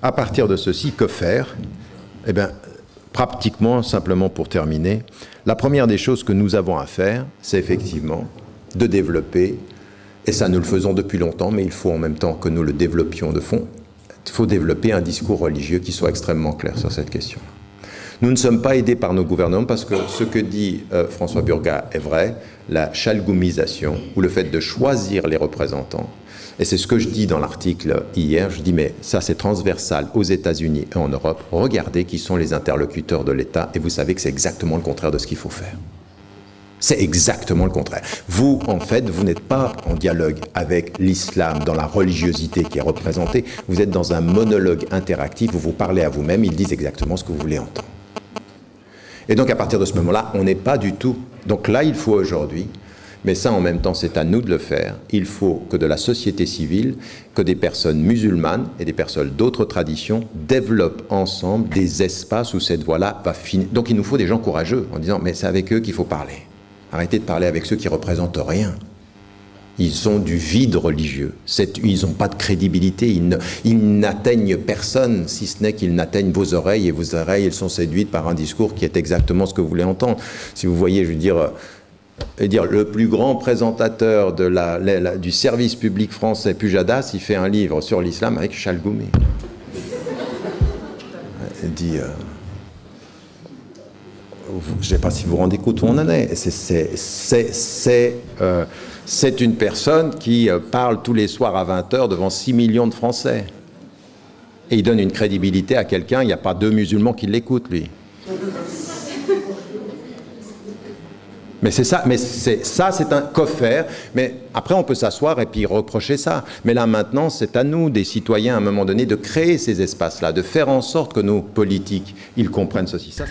À partir de ceci, que faire? Eh bien, pratiquement, simplement pour terminer, la première des choses que nous avons à faire, c'est effectivement de développer, et ça nous le faisons depuis longtemps, mais il faut en même temps que nous le développions de fond, il faut développer un discours religieux qui soit extrêmement clair sur cette question. Nous ne sommes pas aidés par nos gouvernements parce que ce que dit François Burgat est vrai, la chalgoumisation ou le fait de choisir les représentants. Et c'est ce que je dis dans l'article hier, je dis mais ça c'est transversal aux États-Unis et en Europe. Regardez qui sont les interlocuteurs de l'État et vous savez que c'est exactement le contraire de ce qu'il faut faire. C'est exactement le contraire. Vous, en fait, vous n'êtes pas en dialogue avec l'islam dans la religiosité qui est représentée. Vous êtes dans un monologue interactif, vous vous parlez à vous-même, ils disent exactement ce que vous voulez entendre. Et donc à partir de ce moment-là, on n'est pas du tout... Donc là, il faut aujourd'hui, mais ça en même temps c'est à nous de le faire, il faut que de la société civile, que des personnes musulmanes et des personnes d'autres traditions développent ensemble des espaces où cette voie-là va finir. Donc il nous faut des gens courageux en disant mais c'est avec eux qu'il faut parler. Arrêtez de parler avec ceux qui ne représentent rien. Ils ont du vide religieux. Ils n'ont pas de crédibilité. Ils n'atteignent personne, si ce n'est qu'ils n'atteignent vos oreilles. Et vos oreilles, elles sont séduites par un discours qui est exactement ce que vous voulez entendre. Si vous voyez, je veux dire, le plus grand présentateur du service public français, Pujadas, il fait un livre sur l'islam avec Chalgoumi. Il dit... je ne sais pas si vous vous rendez compte où on en est. C'est une personne qui parle tous les soirs à 20 h devant 6 millions de Français. Et il donne une crédibilité à quelqu'un, il n'y a pas 2 musulmans qui l'écoutent, lui. Mais c'est ça, c'est un coffre. Mais après, on peut s'asseoir et puis reprocher ça. Mais là, maintenant, c'est à nous, des citoyens, à un moment donné, de créer ces espaces-là, de faire en sorte que nos politiques, ils comprennent ceci. Ça,